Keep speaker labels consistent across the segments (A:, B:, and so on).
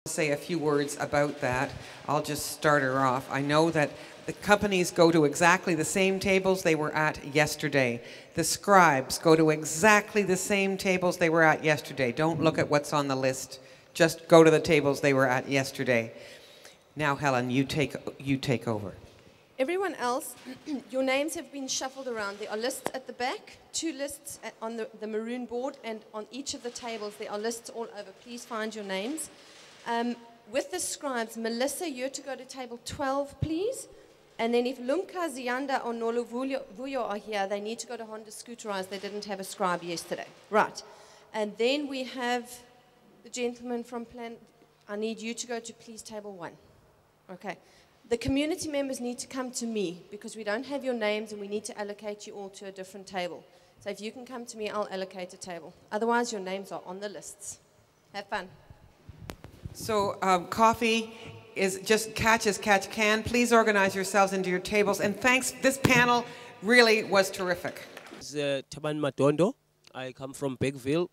A: say a few words about that. I'll just start her off. I know that the companies go to exactly the same tables they were at yesterday. The scribes go to exactly the same tables they were at yesterday. Don't look at what's on the list. Just go to the tables they were at yesterday. Now, Helen, you take over.
B: Everyone else, your names have been shuffled around. There are lists at the back, two lists on the maroon board, and on each of the tables there are lists all over. Please find your names. With the scribes, Melissa, you're to go to table 12, please. And then if Lumka, Zianda, or Nolo Vuyo are here, they need to go to Honda Scooterize. They didn't have a scribe yesterday. Right. And then we have the gentleman from Plan. I need you to go to please table 1. Okay. The community members need to come to me because we don't have your names and we need to allocate you all to a different table. So if you can come to me, I'll allocate a table. Otherwise, your names are on the lists. Have fun.
A: So coffee is just catch as catch can. Please organize yourselves into your tables. And thanks, this panel really was terrific.
C: This is Taban Matondo. I come from Beckville.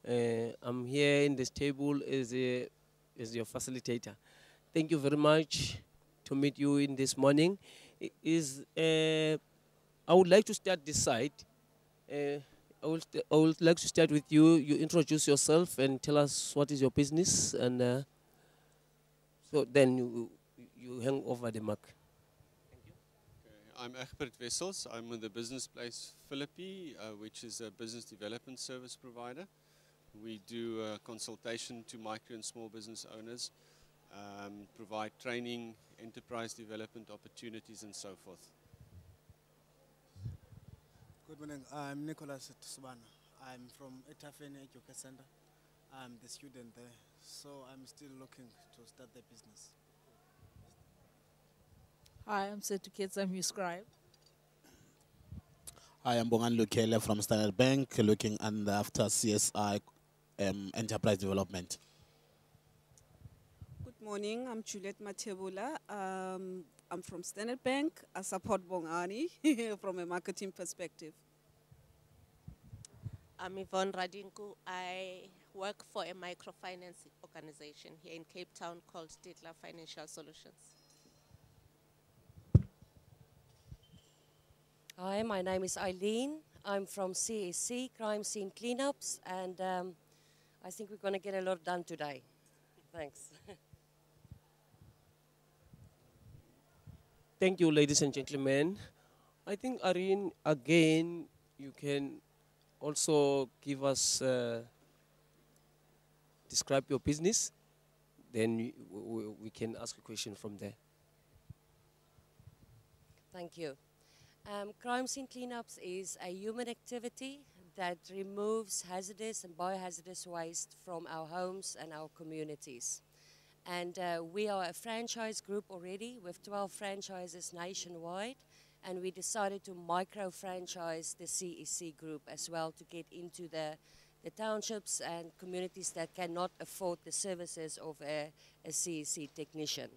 C: I'm here in this table as your facilitator. Thank you very much to meet you in this morning. I would like to start this side. I would like to start with you. You introduce yourself and tell us what is your business, and so then you hang over the mic. Thank you.
D: Okay. I'm Egbert Wessels. I'm with the business place Philippi, which is a business development service provider. We do consultation to micro and small business owners, provide training, enterprise development opportunities, and so forth.
E: Good morning. I'm Nicholas Tsubana. I'm from Etafeni Education Center. I'm the student there, so I'm still looking to start the business.
F: Hi, I'm Setu Kids. I'm your scribe.
G: I am Bongan Lukele from Standard Bank, looking after CSI enterprise development.
H: Good morning, I'm Juliet Matebula. I'm from Standard Bank. I support Bongani from a marketing perspective.
I: I'm Yvonne Radinku. I work for a microfinance organization here in Cape Town called Stedtler Financial Solutions.
J: Hi, my name is Eileen. I'm from CSC, Crime Scene Cleanups, and I think we're going to get a lot done today. Thanks.
C: Thank you, ladies and gentlemen. I think, Irene, again, you can also give us, describe your business. Then we can ask a question from there.
J: Thank you. Crime Scene Cleanups is a human activity that removes hazardous and biohazardous waste from our homes and our communities. And we are a franchise group already with 12 franchises nationwide, and we decided to micro-franchise the CEC group as well to get into the townships and communities that cannot afford the services of a CEC technician.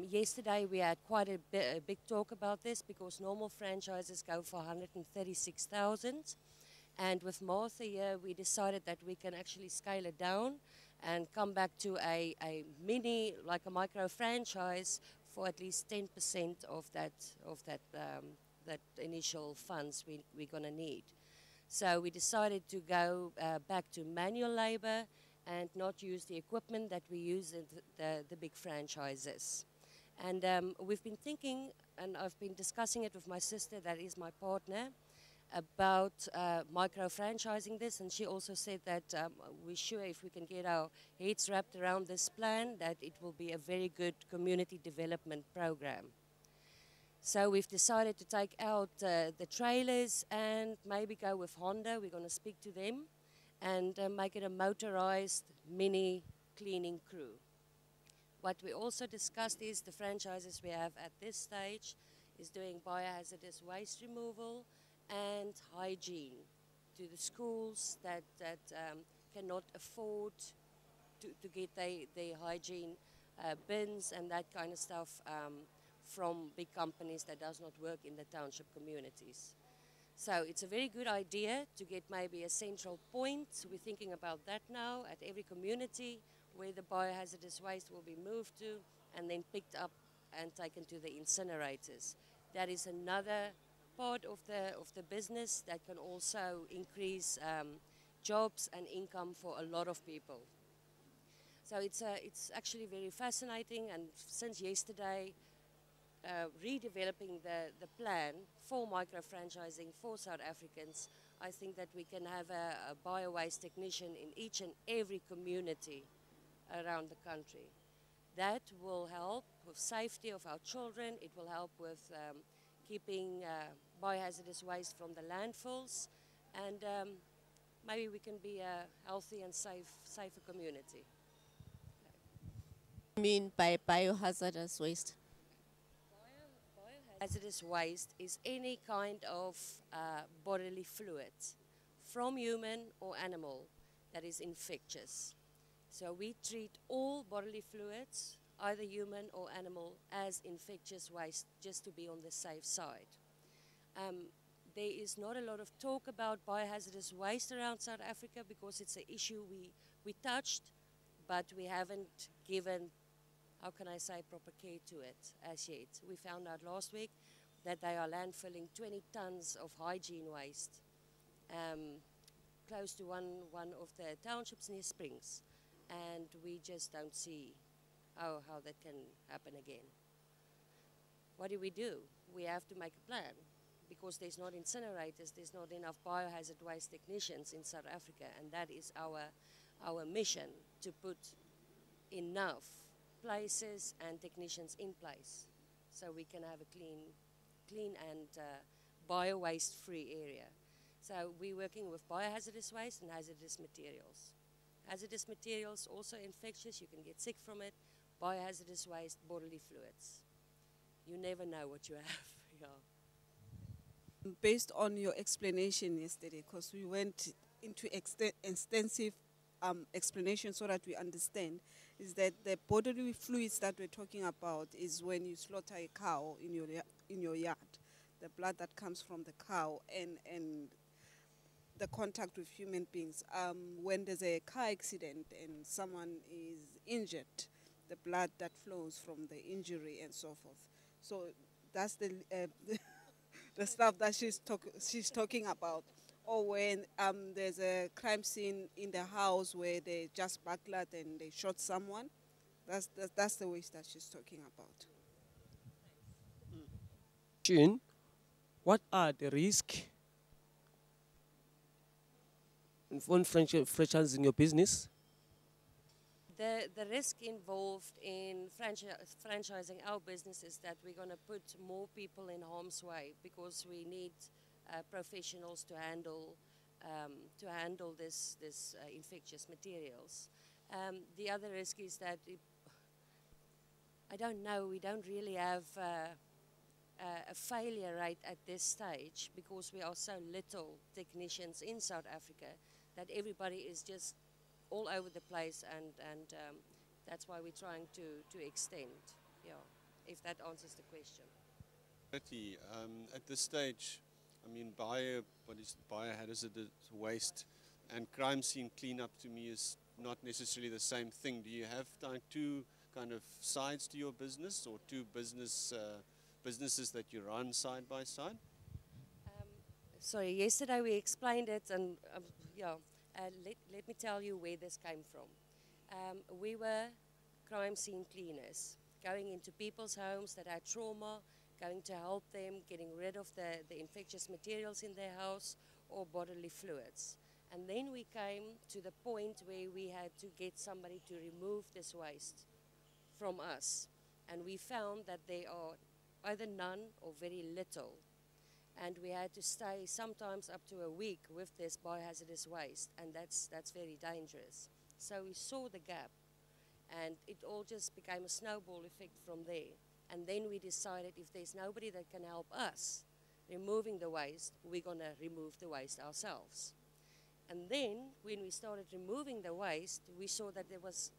J: Yesterday we had quite a big talk about this because normal franchises go for 136,000, and with Martha here we decided that we can actually scale it down and come back to a mini, like a micro franchise, for at least 10% of that initial funds we're going to need. So we decided to go back to manual labor and not use the equipment that we use in the big franchises. And we've been thinking, and I've been discussing it with my sister, that is my partner, about micro-franchising this, and she also said that we're sure if we can get our heads wrapped around this plan that it will be a very good community development program. So we've decided to take out the trailers and maybe go with Honda. We're going to speak to them and make it a motorized mini cleaning crew. What we also discussed is the franchises we have at this stage is doing biohazardous waste removal and hygiene to the schools that cannot afford to get their hygiene bins and that kind of stuff from big companies that does not work in the township communities. So it's a very good idea to get maybe a central point. We're thinking about that now at every community where the biohazardous waste will be moved to and then picked up and taken to the incinerators. That is another part of the business that can also increase jobs and income for a lot of people. So it's actually very fascinating, and since yesterday, redeveloping the plan for micro-franchising for South Africans, I think that we can have a bio-waste technician in each and every community around the country. That will help with safety of our children. It will help with keeping biohazardous waste from the landfills, and maybe we can be a healthy and safer community.
I: What do you mean by biohazardous waste?
J: Hazardous waste is any kind of bodily fluid from human or animal that is infectious. So we treat all bodily fluids, either human or animal, as infectious waste just to be on the safe side. There is not a lot of talk about biohazardous waste around South Africa because it's an issue we touched, but we haven't given, how can I say, proper care to it as yet. We found out last week that they are landfilling 20 tons of hygiene waste close to one of the townships near Springs, and we just don't see how that can happen again. What do? We have to make a plan because there's not incinerators, there's not enough biohazard waste technicians in South Africa, and that is our mission, to put enough places and technicians in place so we can have a clean and bio-waste free area. So we're working with biohazardous waste and hazardous materials. Hazardous materials also infectious, you can get sick from it. Biohazardous waste, bodily fluids. You never know what you have. Yeah.
H: Based on your explanation yesterday, because we went into extensive explanation so that we understand, is that the bodily fluids that we're talking about is when you slaughter a cow in your yard, the blood that comes from the cow and the contact with human beings. When there's a car accident and someone is injured, the blood that flows from the injury and so forth. So that's the the stuff that she's talking about. Or when there's a crime scene in the house where they just burglared and they shot someone, that's the waste that she's talking about.
C: June, what are the risks in franchising your business?
J: The risk involved in franchising our business is that we're going to put more people in harm's way because we need professionals to handle this infectious materials. The other risk is that I don't know. We don't really have a failure rate at this stage because we are so little technicians in South Africa that everybody is just all over the place, and that's why we're trying to extend. Yeah, if that answers the question.
D: At this stage, I mean, biohazardous waste and crime scene cleanup to me is not necessarily the same thing. Do you have like two kind of sides to your business, or two businesses that you run side by side?
J: Sorry, yesterday we explained it, and yeah. Let me tell you where this came from. We were crime scene cleaners, going into people's homes that had trauma, going to help them getting rid of the infectious materials in their house or bodily fluids. And then we came to the point where we had to get somebody to remove this waste from us. And we found that there are either none or very little. And we had to stay sometimes up to a week with this biohazardous waste, and that's very dangerous. So we saw the gap, and it all just became a snowball effect from there. And then we decided if there's nobody that can help us removing the waste, we're going to remove the waste ourselves. And then when we started removing the waste, we saw that there was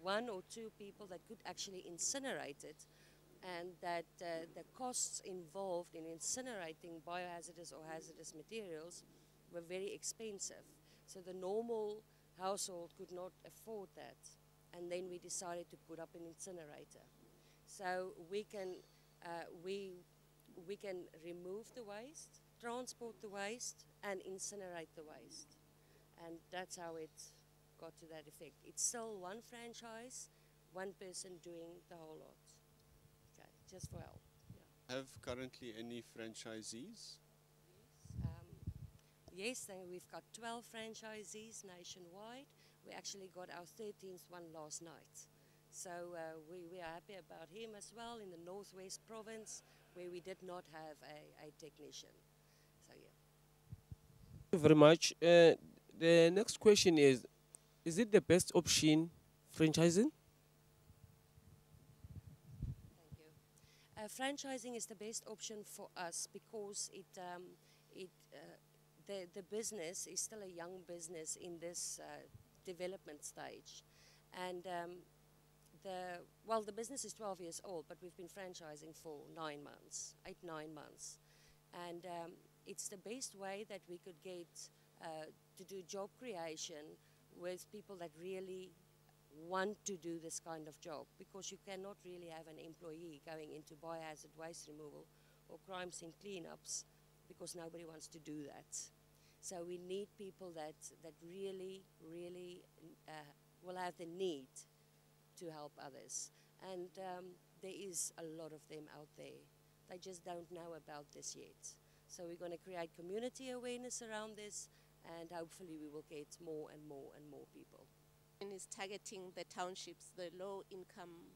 J: one or two people that could actually incinerate it, and that the costs involved in incinerating biohazardous or hazardous materials were very expensive. So the normal household could not afford that. and then we decided to put up an incinerator. So we can remove the waste, transport the waste, and incinerate the waste. And that's how it got to that effect. It's still one franchise, one person doing the whole lot. Okay, just for help. Yeah.
D: Have currently any franchisees?
J: Yes, then we've got 12 franchisees nationwide. We actually got our 13th one last night. So we are happy about him as well in the Northwest Province, where we did not have a technician. So yeah.
C: Thank you very much. The next question is it the best option, franchising?
J: Thank you. Franchising is the best option for us because the business is still a young business in this development stage. And the business is 12 years old, but we've been franchising for 9 months, 8-9 months. And it's the best way that we could get to do job creation with people that really want to do this kind of job, because you cannot really have an employee going into biohazard waste removal or crime scene cleanups, because nobody wants to do that. So we need people that really will have the need to help others. And there is a lot of them out there. They just don't know about this yet. So we're going to create community awareness around this, and hopefully we will get more and more and more people.
I: And is targeting the townships, the low income.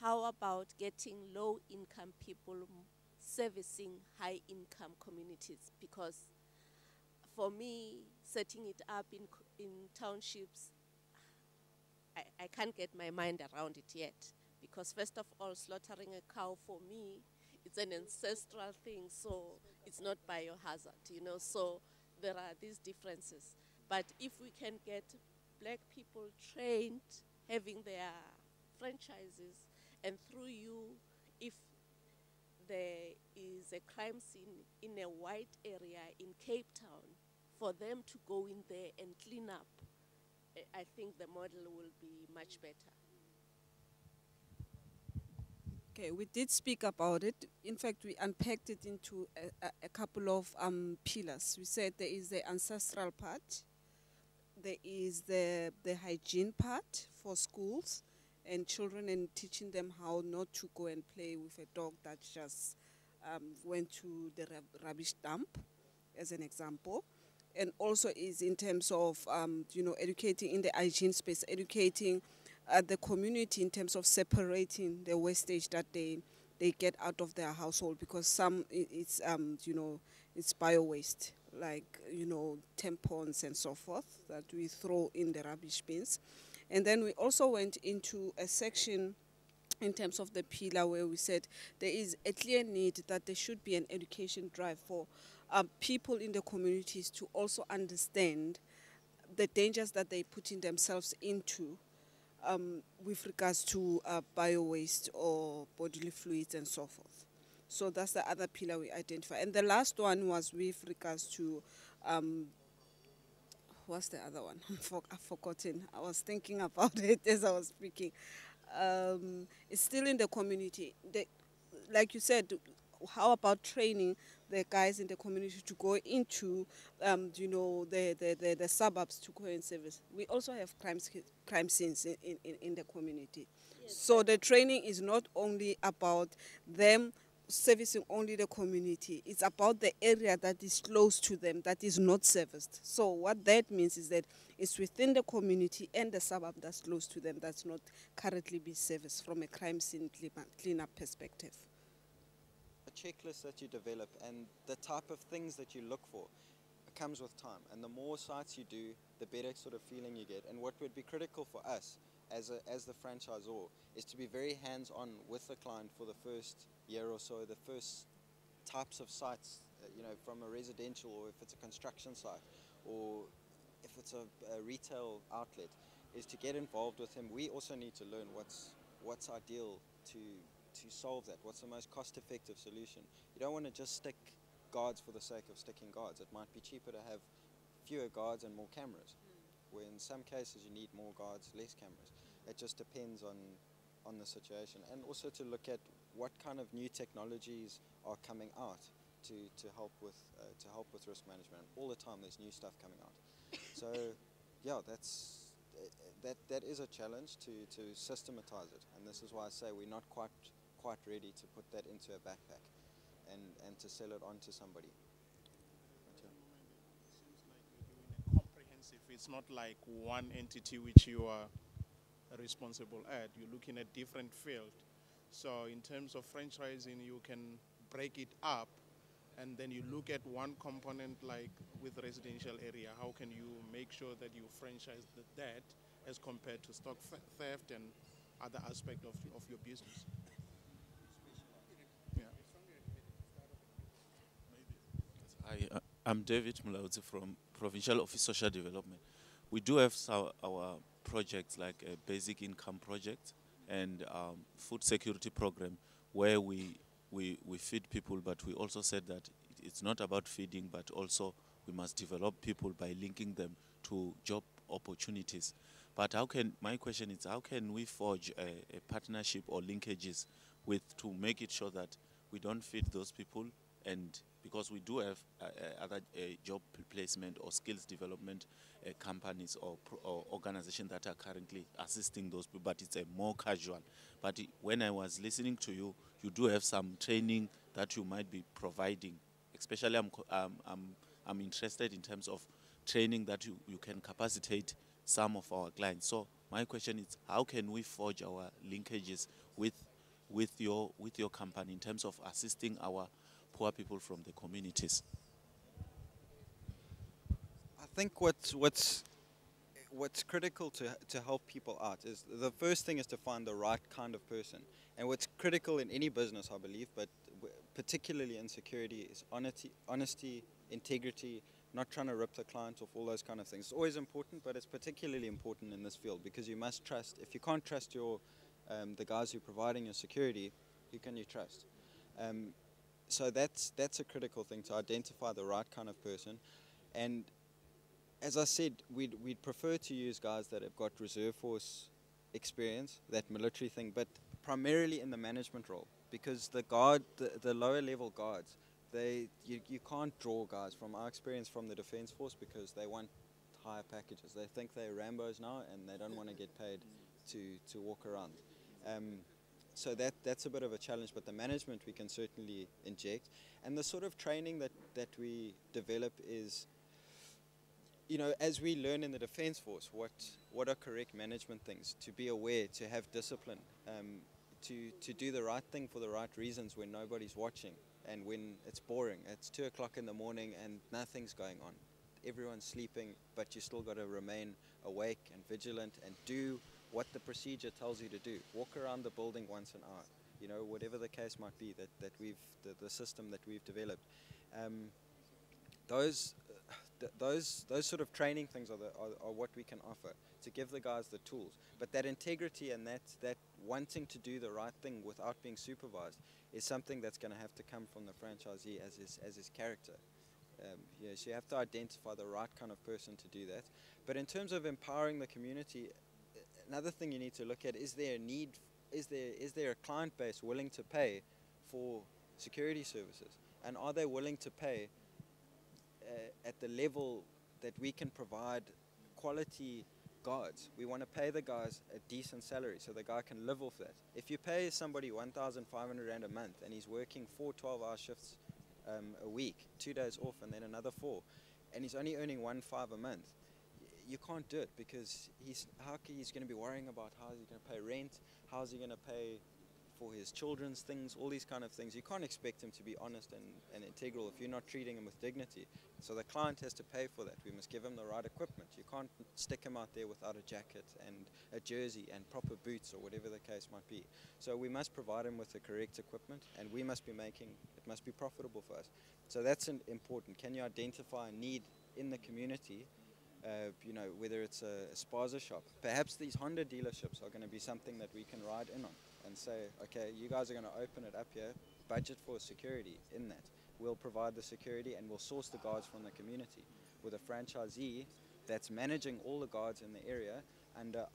I: How about getting low income people servicing high income communities? Because for me, setting it up in townships, I can't get my mind around it yet. Because first of all, slaughtering a cow for me, it's an ancestral thing, so it's not biohazard, you know, so there are these differences. But if we can get black people trained, having their franchises, and through you, if there is a crime scene in a white area in Cape Town, for them to go in there and clean up, I think the model will be much better.
H: Okay, we did speak about it. In fact, we unpacked it into a couple of pillars. We said there is the ancestral part, there is the hygiene part for schools and children, and teaching them how not to go and play with a dog that just went to the rubbish dump, as an example. And also is in terms of, educating in the hygiene space, educating the community in terms of separating the wastage that they get out of their household, because some it's it's bio waste, like tampons and so forth that we throw in the rubbish bins. And then we also went into a section in terms of the pillar where we said there is a clear need that there should be an education drive for people in the communities to also understand the dangers that they're putting themselves into with regards to bio-waste or bodily fluids and so forth. So that's the other pillar we identify. And the last one was with regards to, what's the other one? I've forgotten. I was thinking about it as I was speaking. It's still in the community. Like you said, how about training the guys in the community to go into, the suburbs to go and service? We also have crime scenes in the community. Yes. So the training is not only about them servicing only the community. It's about the area that is close to them, that is not serviced. So what that means is that it's within the community and the suburb that's close to them that's not currently being serviced from a crime scene cleanup perspective.
K: A checklist that you develop and the type of things that you look for comes with time, and the more sites you do, the better sort of feeling you get. And what would be critical for us as the franchisor is to be very hands-on with the client for the first year or so, the first types of sites, from a residential, or if it's a construction site, or if it's a retail outlet, is to get involved with him. We also need to learn what's ideal to solve that. What's the most cost-effective solution? You don't want to just stick guards for the sake of sticking guards. It might be cheaper to have fewer guards and more cameras, where in some cases you need more guards, less cameras. It just depends on the situation, and also to look at what kind of new technologies are coming out to help with risk management. All the time there's new stuff coming out. So yeah, that is a challenge to systematize it, and this is why I say we're not quite ready to put that into a backpack and to sell it on to somebody.
L: Comprehensive. It's not like one entity which you are responsible at. You're looking at different fields. So in terms of franchising, you can break it up, and then you look at one component like with residential area. How can you make sure that you franchise that as compared to stock theft and other aspect of your business?
M: I'm David Mulauzi from Provincial Office Social Development. We do have our projects like a basic income project and food security program where we feed people, but we also said that it's not about feeding, but also we must develop people by linking them to job opportunities. But my question is, how can we forge a partnership or linkages to make it sure that we don't feed those people, and because we do have other job placement or skills development companies or organizations that are currently assisting those people, but it's a more casual. But when I was listening to you, you do have some training that you might be providing. Especially, I'm interested in terms of training that you can capacitate some of our clients. So my question is, how can we forge our linkages with your company in terms of assisting our poor people from the communities?
K: I think what's critical to help people out is, the first thing is to find the right kind of person. And what's critical in any business, I believe, but particularly in security, is honesty, integrity, not trying to rip the client off, all those kind of things. It's always important, but it's particularly important in this field because you must trust. If you can't trust the guys who are providing your security, who can you trust? So that's a critical thing, to identify the right kind of person. And as I said, we'd prefer to use guys that have got reserve force experience, that military thing, but primarily in the management role, because the lower level guards, you can't draw guys, from our experience from the defense force, because they want higher packages. They think they're Rambos now, and they don't want to get paid to walk around. So that's a bit of a challenge, but the management we can certainly inject. And the sort of training that we develop is, as we learn in the Defence Force, what are correct management things, to be aware, to have discipline, to do the right thing for the right reasons when nobody's watching and when it's boring. It's 2 o'clock in the morning and nothing's going on. Everyone's sleeping, but you still got to remain awake and vigilant and do what the procedure tells you to do. Walk around the building once an hour, whatever the case might be the system that we've developed. Those sort of training things are what we can offer, to give the guys the tools. But that integrity and that wanting to do the right thing without being supervised is something that's going to have to come from the franchisee as his character. So you have to identify the right kind of person to do that. But in terms of empowering the community, another thing you need to look at, is there a need, is there a client base willing to pay for security services? And are they willing to pay at the level that we can provide quality guards? We want to pay the guys a decent salary so the guy can live off that. If you pay somebody 1,500 Rand a month and he's working 4 12-hour shifts a week, 2 days off and then another 4, and he's only earning 1,500 a month, you can't do it, because he's going to be worrying about how he's going to pay rent, how is he going to pay for his children's things, all these kind of things. You can't expect him to be honest and integral if you're not treating him with dignity. So the client has to pay for that. We must give him the right equipment. You can't stick him out there without a jacket and a jersey and proper boots or whatever the case might be. So we must provide him with the correct equipment, and we must be it must be profitable for us. So that's important. Can you identify a need in the community? Whether it's a spaza shop. Perhaps these Honda dealerships are going to be something that we can ride in on and say, okay, you guys are going to open it up here, budget for security in that. We'll provide the security and we'll source the guards from the community, with a franchisee that's managing all the guards in the area under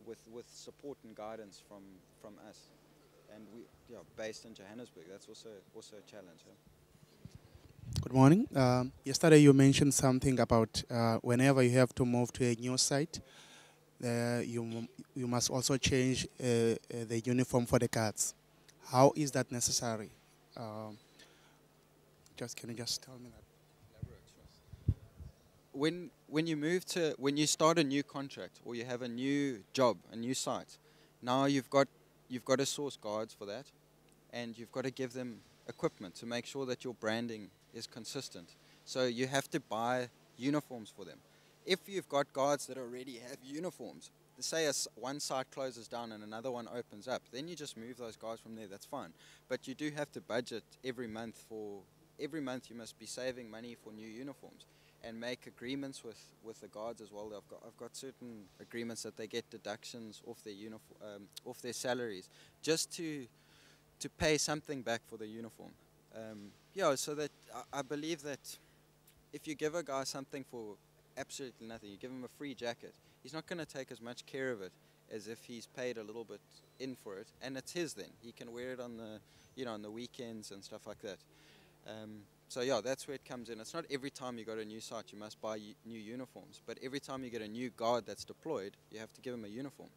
K: with support and guidance from us. And we, yeah, based in Johannesburg, that's also a challenge. Yeah?
N: Good morning. Yesterday you mentioned something about whenever you have to move to a new site, you must also change the uniform for the guards. How is that necessary? Can you just tell me that?
K: When you start a new contract or you have a new job, a new site, now you've got to source guards for that, and you've got to give them equipment to make sure that your branding is consistent. So you have to buy uniforms for them. If you've got guards that already have uniforms, say one site closes down and another one opens up, then you just move those guys from there, that's fine. But you do have to budget every month you must be saving money for new uniforms and make agreements with the guards as well. I've got certain agreements that they get deductions off their off their salaries, just to pay something back for the uniform. Yeah, so that I believe that if you give a guy something for absolutely nothing, you give him a free jacket, he's not going to take as much care of it as if he's paid a little bit in for it, and it's his then. He can wear it on the weekends and stuff like that. So yeah, that's where it comes in. It's not every time you go to a new site you must buy new uniforms, but every time you get a new guard that's deployed, you have to give him a uniform.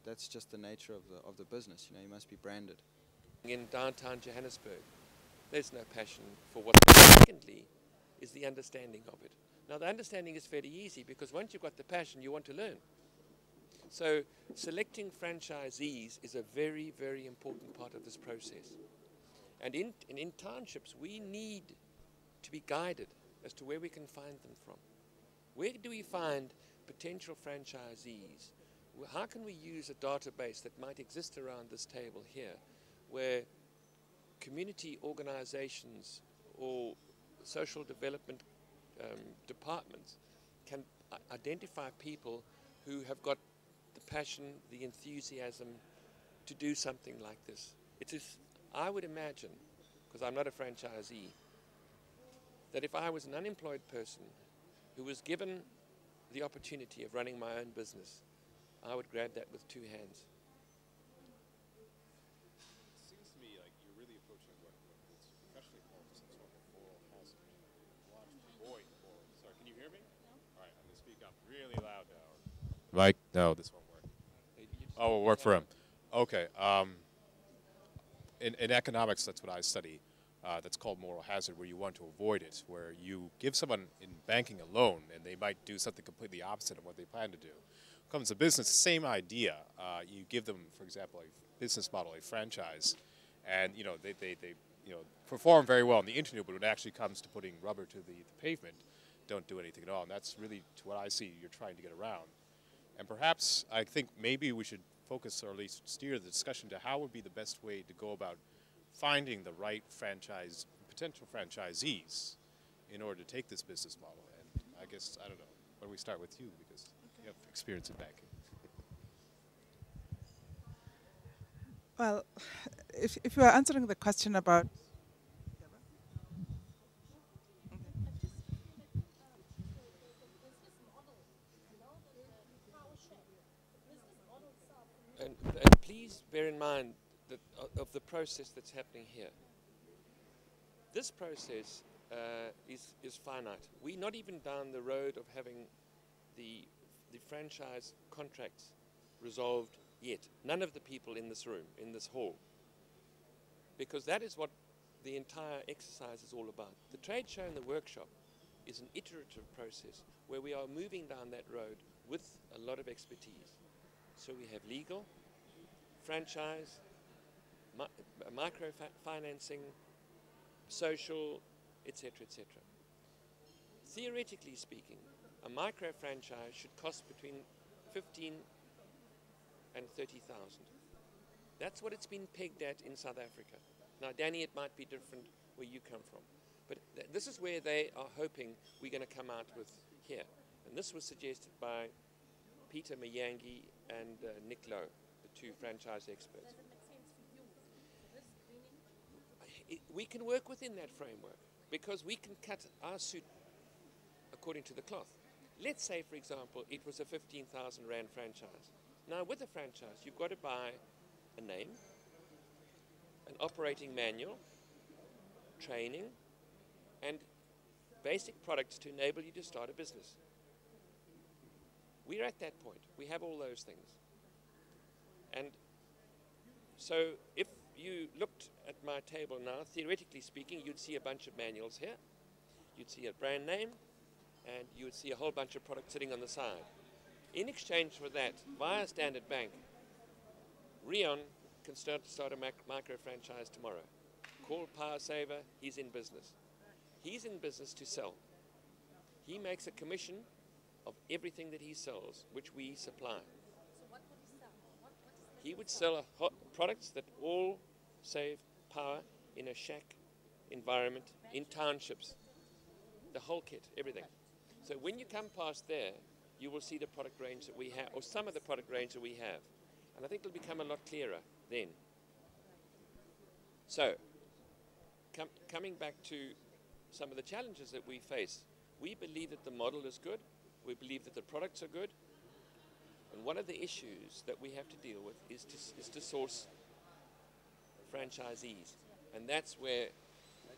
K: That's just the nature of the business. You must be branded.
O: In downtown Johannesburg, there's no passion for what. Secondly, is the understanding of it. Now, the understanding is fairly easy because once you've got the passion, you want to learn. So, selecting franchisees is a very, very important part of this process. And in townships, we need to be guided as to where we can find them from. Where do we find potential franchisees? How can we use a database that might exist around this table here, where community organizations or social development departments can identify people who have got the passion, the enthusiasm to do something like this? It is, I would imagine, because I'm not a franchisee, that if I was an unemployed person who was given the opportunity of running my own business, I would grab that with two hands.
P: It seems to me like you're really approaching what is professionally called some sort of moral hazard. A lot of void moral. Sorry, can you hear me? No. All right, I'm going to speak up really loud now. Mike, no, this won't work. Oh, it'll work for him. Okay. In economics, that's what I study. That's called moral hazard, where you want to avoid it, where you give someone in banking a loan and they might do something completely opposite of what they plan to do. Comes to business, same idea. You give them, for example, a business model, a franchise, and they perform very well on the internet, but when it actually comes to putting rubber to the pavement, don't do anything at all. And that's really, to what I see, you're trying to get around. And perhaps I think maybe we should focus, or at least steer the discussion to how would be the best way to go about finding the right potential franchisees in order to take this business model. And I guess, I don't know, why don't we start with you, because you have experience in banking.
Q: Well, if you are answering the question about
O: And please bear in mind that of the process that's happening here. This process is finite. We're not even down the road of having the franchise contracts resolved yet. None of the people in this room, in this hall. Because that is what the entire exercise is all about. The trade show and the workshop is an iterative process where we are moving down that road with a lot of expertise. So we have legal, franchise, microfinancing, social, etc., etc. Theoretically speaking, a micro franchise should cost between 15 and 30,000. That's what it's been pegged at in South Africa. Now, Danny, it might be different where you come from, but this is where they are hoping we're going to come out with here. And this was suggested by Peter Mayangi and Nick Lowe, the two franchise experts. We can work within that framework because we can cut our suit according to the cloth. let's say, for example, it was a 15,000 Rand franchise. Now, with a franchise, you've got to buy a name, an operating manual, training, and basic products to enable you to start a business. We're at that point. We have all those things. And so if you looked at my table now, theoretically speaking, you'd see a bunch of manuals here. You'd see a brand name, and you would see a whole bunch of products sitting on the side. In exchange for that, via Standard Bank, Rion can start a micro franchise tomorrow. Call Power Saver, he's in business. He's in business to sell. He makes a commission of everything that he sells, which we supply.
I: So what would he sell?
O: He would sell products that all save power in a shack environment, in townships. The whole kit, everything. So when you come past there, you will see the product range that we have, or some of the product range that we have. And I think it'll become a lot clearer then. So, coming back to some of the challenges that we face, we believe that the model is good, we believe that the products are good, and one of the issues that we have to deal with is to source franchisees. And that's where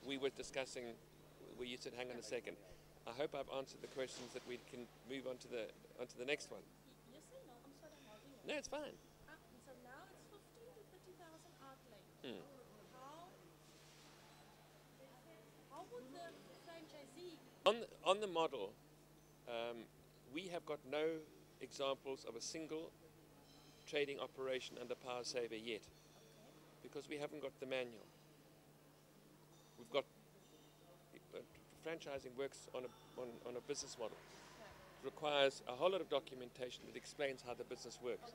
O: we were discussing, where you said, hang on a second. I hope I've answered the questions that we can move on to the next one.
I: Yes, no, I'm sort of holding it.
O: No, it's fine.
I: So now it's 15 to 30,000 outlay.
O: Mm.
I: How would the franchisee?
O: On the model, we have got no examples of a single trading operation under Power Saver yet, because we haven't got the manual. We've got franchising works on a business model. It requires a whole lot of documentation that explains how the business works.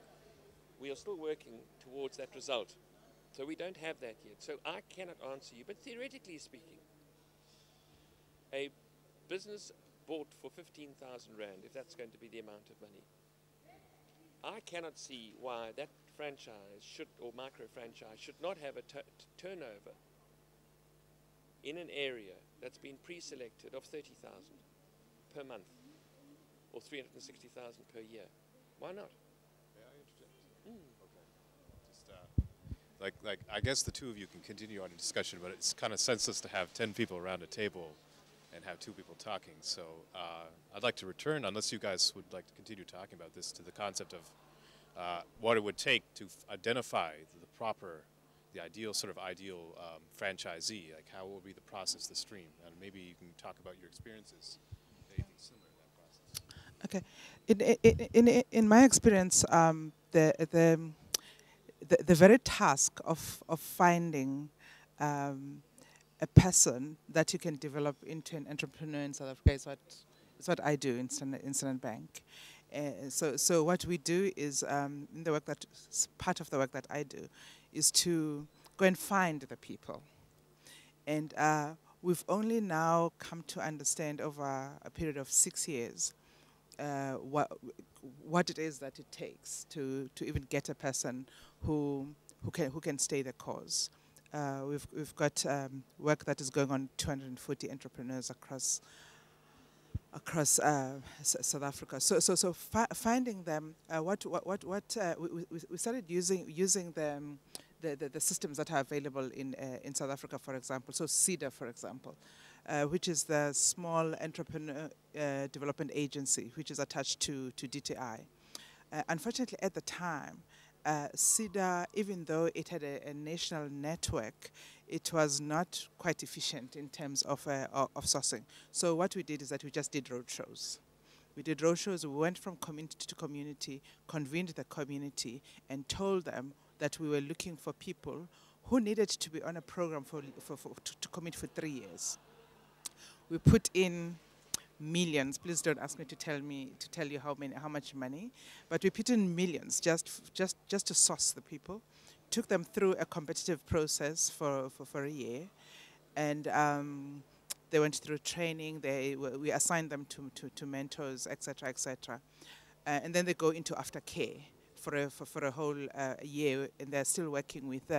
O: We are still working towards that result. So we don't have that yet. So I cannot answer you. But theoretically speaking, a business bought for 15,000 Rand, if that's going to be the amount of money, I cannot see why that franchise should, or micro franchise, should not have a turnover in an area that's been pre-selected of 30,000 per month or 360,000 per year. Why not?
P: May I interject? Okay. Just I guess the two of you can continue on a discussion, but it's kind of senseless to have 10 people around a table and have 2 people talking. So I'd like to return, unless you guys would like to continue talking about this, to the concept of what it would take to identify the ideal franchisee. Like, how will be the process, the stream, and maybe you can talk about your experiences, anything similar in that process.
Q: Okay, in my experience, the very task of finding a person that you can develop into an entrepreneur in South Africa is what I do in Standard Bank. So what we do is, in the work part of the work that I do, is to go and find the people. And we've only now come to understand over a period of 6 years what it is that it takes to even get a person who can stay the cause. We've got work that is going on 240 entrepreneurs across South Africa. So finding them, we started using the systems that are available in South Africa, for example. So SEDA, for example, which is the Small Entrepreneur Development Agency, which is attached to DTI. Unfortunately, at the time, SEDA, even though it had a national network, it was not quite efficient in terms of sourcing. So what we did is that we just did roadshows. We did roadshows. We went from community to community, convened the community, and told them that we were looking for people who needed to be on a program to commit for 3 years. We put in millions. Please don't ask me to tell you how much money, but we put in millions just to source the people. Took them through a competitive process for a year, and they went through training. We assigned them to mentors, etc., etc., and then they go into aftercare for a whole year, and they're still working with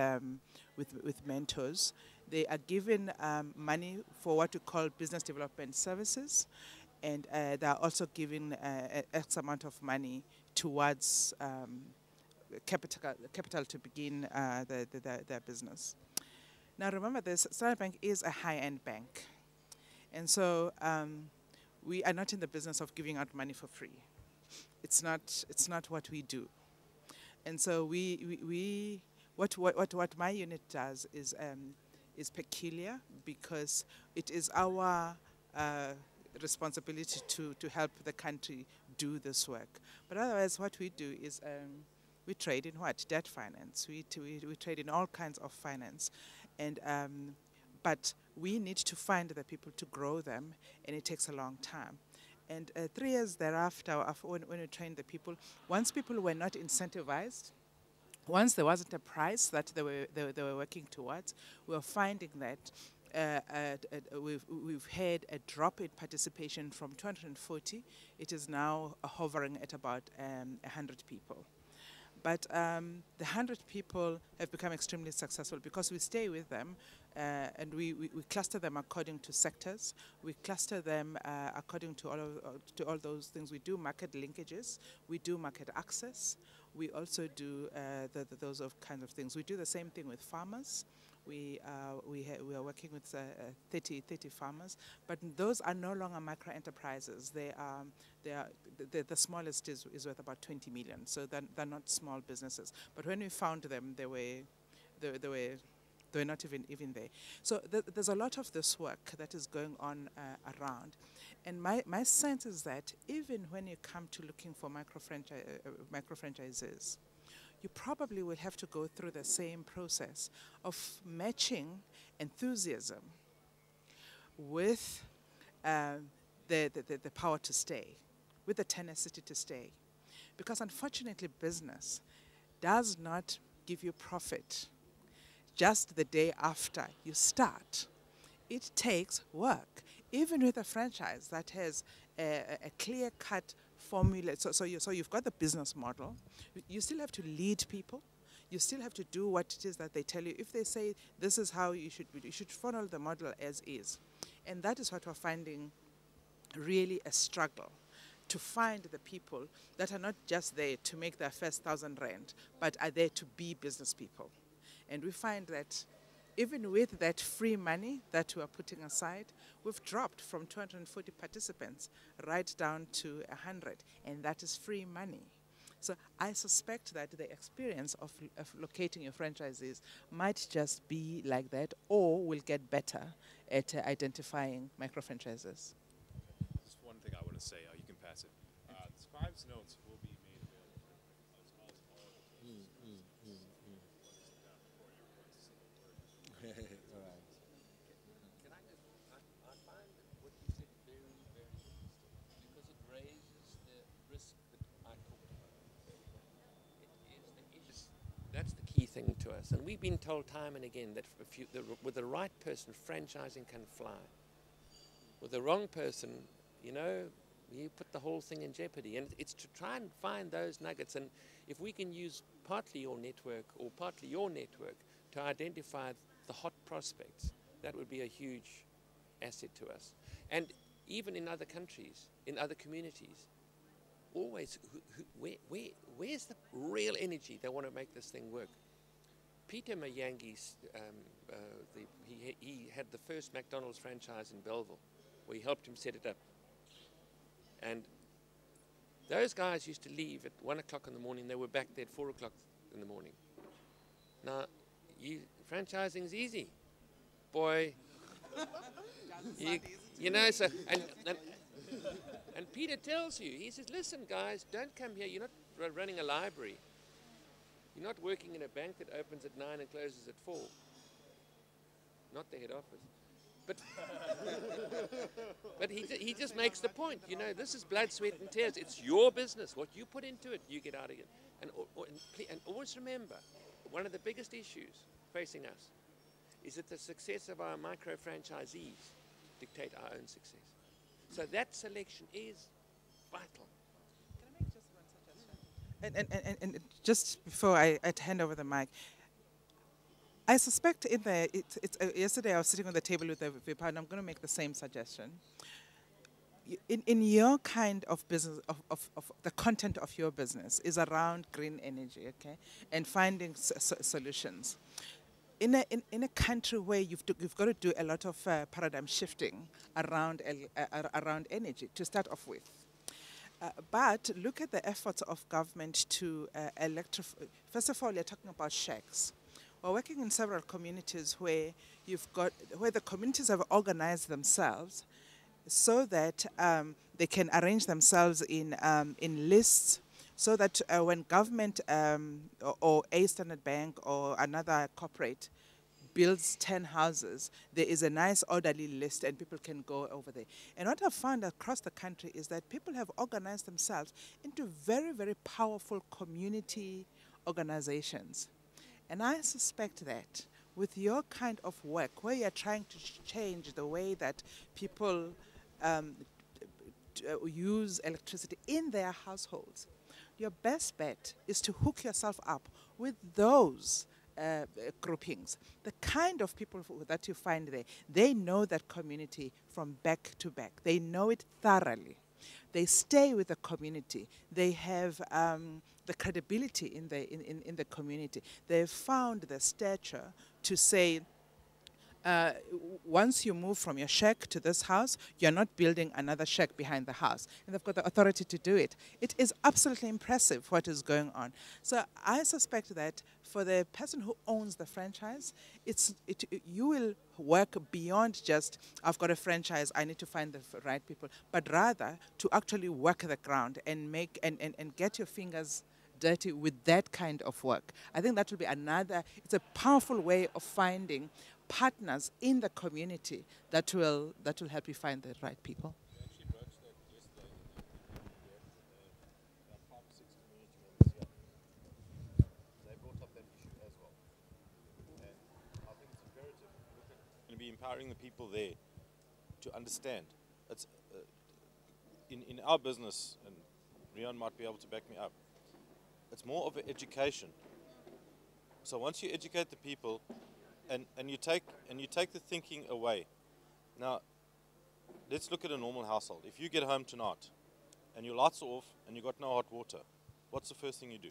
Q: mentors. They are given money for what we call business development services, And they are also giving X amount of money towards capital to begin their business. Now remember this, Standard Bank is a high-end bank. And so we are not in the business of giving out money for free. It's not what we do. And so what my unit does is peculiar because it is our responsibility to help the country do this work. But otherwise, what we do is we trade in what? Debt finance. We trade in all kinds of finance. And but we need to find the people to grow them, and it takes a long time. And 3 years thereafter, when we trained the people, once people were not incentivized, once there wasn't a price that they were working towards, we were finding that we've had a drop in participation from 240. It is now hovering at about 100 people. But the 100 people have become extremely successful because we stay with them and we cluster them according to sectors. We cluster them according to all those things. We do market linkages. We do market access. We also do those kinds of things. We do the same thing with farmers. We are working with 30 farmers, but those are no longer micro enterprises. The smallest is worth about 20 million, so they're not small businesses. But when we found them, they were not even there. So there's a lot of this work that is going on around, and my sense is that even when you come to looking for micro franchises, you probably will have to go through the same process of matching enthusiasm with the power to stay, with the tenacity to stay. Because unfortunately, business does not give you profit just the day after you start. It takes work. Even with a franchise that has a clear-cut formula, so you've got the business model, you still have to lead people, you still have to do what it is that they tell you. If they say this is how you should follow the model as is. And that is what we're finding really a struggle, to find the people that are not just there to make their first 1,000 rand, but are there to be business people. And we find that even with that free money that we are putting aside, we've dropped from 240 participants right down to 100, and that is free money. So I suspect that the experience of locating your franchisees might just be like that, or will get better at identifying micro-franchises.
P: Just one thing I want to say, you can pass it. The scribes' notes will be made available.
O: I find what you said very, very interesting because it raises the risk that I talked about. It is the issue. That's the key thing to us. And we've been told time and again that with the right person, franchising can fly. With the wrong person, you put the whole thing in jeopardy. And it's to try and find those nuggets. And if we can use partly your network or partly your network to identify the hot prospects, that would be a huge asset to us. And even in other countries, in other communities, always, where's the real energy they want to make this thing work? Peter Mayangi's, he had the first McDonald's franchise in Belleville, where he helped him set it up. And those guys used to leave at 1 o'clock in the morning. They were back there at 4 o'clock in the morning. Now, franchising's easy, boy. So and Peter tells you, he says, listen, guys, don't come here. You're not running a library. You're not working in a bank that opens at 9 and closes at 4. Not the head office. But he just makes the point. This is blood, sweat, and tears. It's your business. What you put into it, you get out of it. And always remember, one of the biggest issues facing us is that the success of our micro franchisees dictate our own success. So that selection is vital.
Q: Can I make just one suggestion? And just before I hand over the mic, I suspect yesterday I was sitting on the table with the VP, and I'm going to make the same suggestion. in your kind of business, of the content of your business is around green energy, okay, and finding solutions. In a country where you've got to do a lot of paradigm shifting around energy to start off with. But look at the efforts of government to electrify. First of all, you're talking about shacks. We're working in several communities where the communities have organized themselves so that they can arrange themselves in lists, so that when government or a Standard Bank or another corporate builds 10 houses, there is a nice orderly list and people can go over there. And what I've found across the country is that people have organized themselves into very, very powerful community organizations. And I suspect that with your kind of work, where you're trying to change the way that people use electricity in their households, your best bet is to hook yourself up with those groupings. The kind of people that you find there, they know that community from back to back. They know it thoroughly. They stay with the community. They have the credibility in the community. They've found the stature to say, once you move from your shack to this house, you're not building another shack behind the house. And they've got the authority to do it. It is absolutely impressive what is going on. So I suspect that for the person who owns the franchise, you will work beyond just, I've got a franchise, I need to find the right people, but rather to actually work the ground and make and get your fingers dirty with that kind of work. I think that will be it's a powerful way of finding partners in the community that will help you find the right people.
R: And be empowering the people there to understand. It's in our business, and Rian might be able to back me up. It's more of an education. So once you educate the people, and you take the thinking away. Now, let's look at a normal household. If you get home tonight, and your lights are off, and you got no hot water, what's the first thing you do?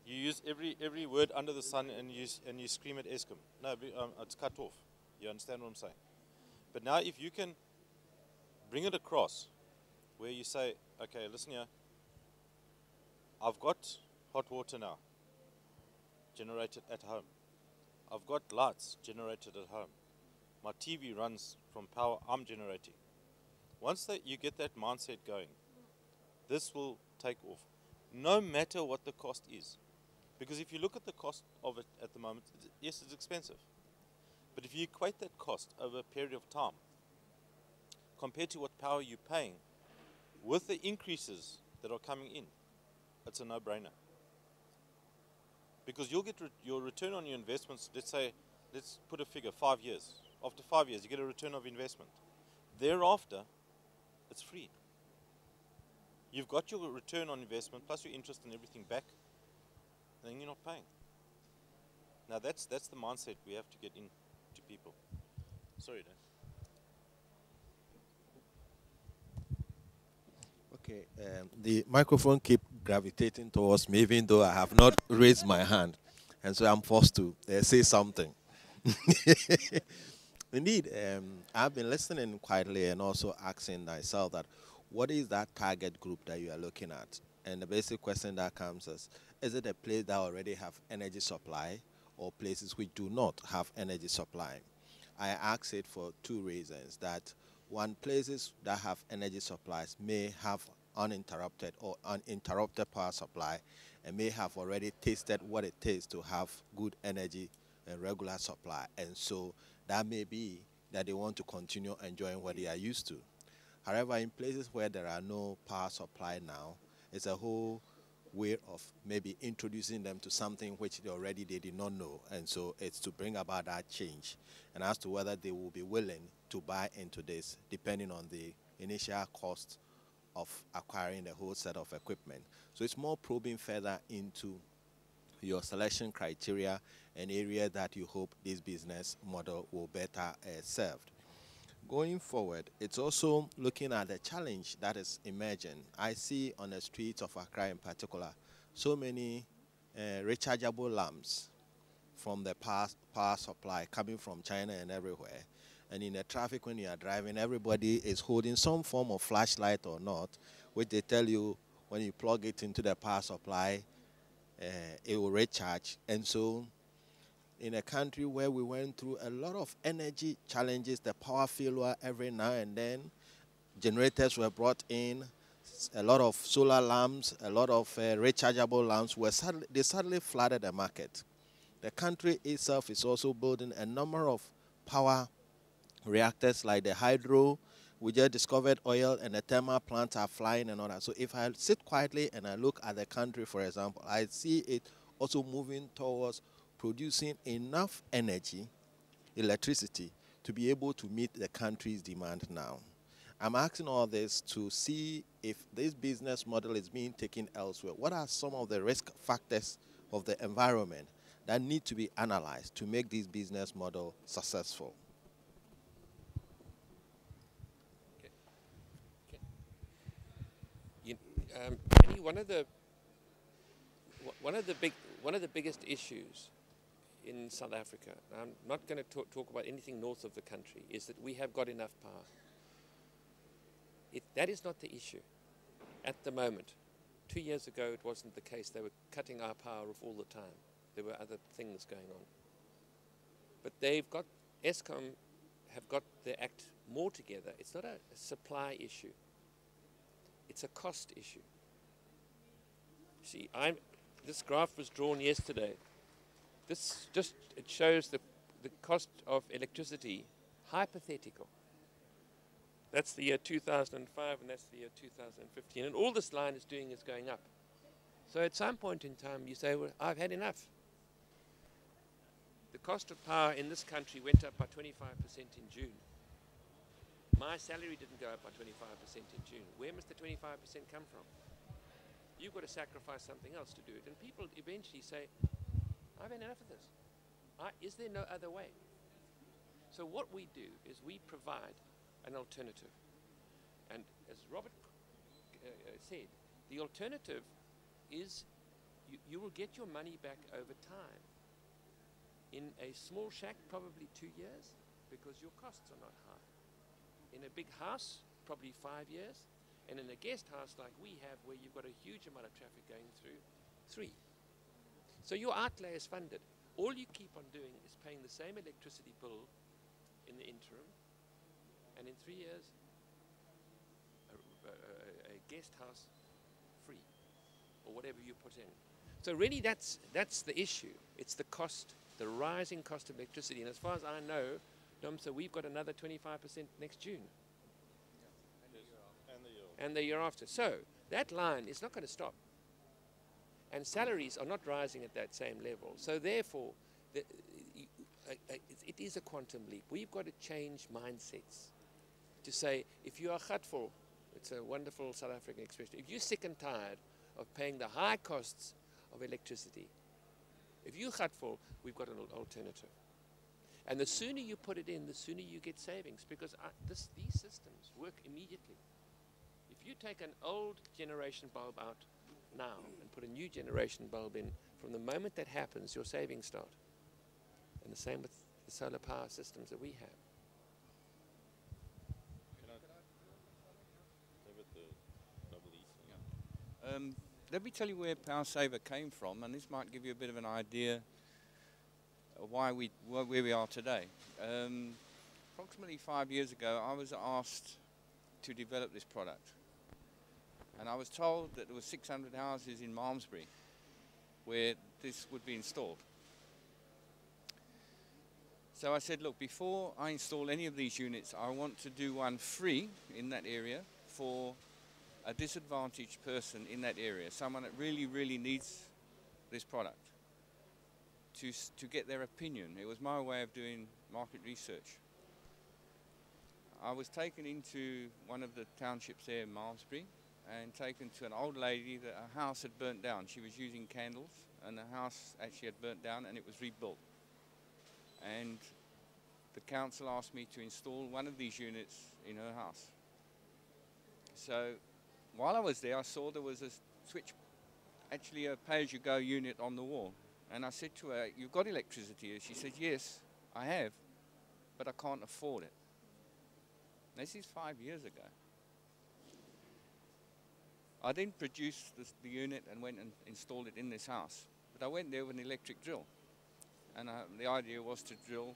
R: You use every word under the sun, and you scream at Eskom. No, it's cut off. You understand what I'm saying? But now, if you can bring it across, where you say, okay, listen here, I've got hot water now, generated at home. I've got lights generated at home. My TV runs from power I'm generating. Once you get that mindset going, this will take off, no matter what the cost is. Because if you look at the cost of it at the moment, yes, it's expensive. But if you equate that cost over a period of time, compared to what power you're paying, with the increases that are coming in, it's a no-brainer. Because you'll get your return on your investments, let's put a figure, 5 years. After 5 years, you get a return of investment. Thereafter, it's free. You've got your return on investment, plus your interest and everything back, and then you're not paying. Now that's the mindset we have to get into people. Sorry, Dan.
S: Okay, the microphone keeps gravitating towards me, even though I have not raised my hand, and so I'm forced to say something. Indeed, I've been listening quietly and also asking myself that what is that target group that you are looking at? And the basic question that comes is it a place that already have energy supply or places which do not have energy supply? I ask it for two reasons. That one, places that have energy supplies may have uninterrupted or uninterrupted power supply and may have already tasted what it takes to have good energy and regular supply. And so that may be that they want to continue enjoying what they are used to. However, in places where there are no power supply now, it's a whole way of maybe introducing them to something which they did not know. And so it's to bring about that change. And as to whether they will be willing to buy into this, depending on the initial cost of acquiring the whole set of equipment. So it's more probing further into your selection criteria and area that you hope this business model will better serve. going forward, it's also looking at the challenge that is emerging. I see on the streets of Accra in particular, so many rechargeable lamps from the power supply coming from China and everywhere. And in the traffic when you are driving, everybody is holding some form of flashlight or not, which they tell you when you plug it into the power supply, it will recharge. And so in a country where we went through a lot of energy challenges, the power failure every now and then, generators were brought in, a lot of solar lamps, a lot of rechargeable lamps, they suddenly flooded the market. The country itself is also building a number of power reactors like the hydro. We just discovered oil and the thermal plants are flying and all that. So if I sit quietly and I look at the country, for example, I see it also moving towards producing enough energy, electricity, to be able to meet the country's demand now. I'm asking all this to see if this business model is being taken elsewhere. What are some of the risk factors of the environment that need to be analyzed to make this business model successful?
O: Penny, one of the biggest issues in South Africa, and I'm not going to talk about anything north of the country, is that we have got enough power. That is not the issue at the moment. 2 years ago, it wasn't the case. They were cutting our power off all the time. There were other things going on. But ESCOM have got their act more together. It's not a supply issue. It's a cost issue. See, this graph was drawn yesterday. It shows the cost of electricity, hypothetical. That's the year 2005 and that's the year 2015. And all this line is doing is going up. So at some point in time you say, well, I've had enough. The cost of power in this country went up by 25% in June. My salary didn't go up by 25% in June. Where must the 25% come from? You've got to sacrifice something else to do it. And people eventually say, I've had enough of this. Is there no other way? So what we do is we provide an alternative. And as Robert said, the alternative is you will get your money back over time. In a small shack, probably 2 years, because your costs are not high. In a big house, probably 5 years. And in a guest house like we have, where you've got a huge amount of traffic going through, 3. So your outlay is funded. All you keep on doing is paying the same electricity bill in the interim, and in 3 years, a guest house free, or whatever you put in. So really that's the issue. It's the cost, the rising cost of electricity. And as far as I know, so we've got another 25% next June. And the year after. So that line is not going to stop. And salaries are not rising at that same level. So therefore, it is a quantum leap. We've got to change mindsets to say, if you are khatful, it's a wonderful South African expression, if you're sick and tired of paying the high costs of electricity, if you're khatful, we've got an alternative. And the sooner you put it in, the sooner you get savings, because these systems work immediately. If you take an old generation bulb out now and put a new generation bulb in, from the moment that happens, your savings start. And the same with the solar power systems that we have.
T: Let me tell you where PowerSaver came from, and this might give you a bit of an idea of where we are today. Approximately 5 years ago, I was asked to develop this product. And I was told that there were 600 houses in Malmesbury where this would be installed. So I said, look, before I install any of these units, I want to do one free in that area for a disadvantaged person in that area, someone that really, really needs this product, to get their opinion. It was my way of doing market research. I was taken into one of the townships there in Malmesbury and taken to an old lady that her house had burnt down. She was using candles and the house actually had burnt down and it was rebuilt. And the council asked me to install one of these units in her house. So while I was there, I saw there was a switch, actually a pay-as-you-go unit on the wall. And I said to her, "You've got electricity here?" She said, "Yes, I have, but I can't afford it." This is 5 years ago. I then produced the unit and went and installed it in this house. But I went there with an electric drill. And the idea was to drill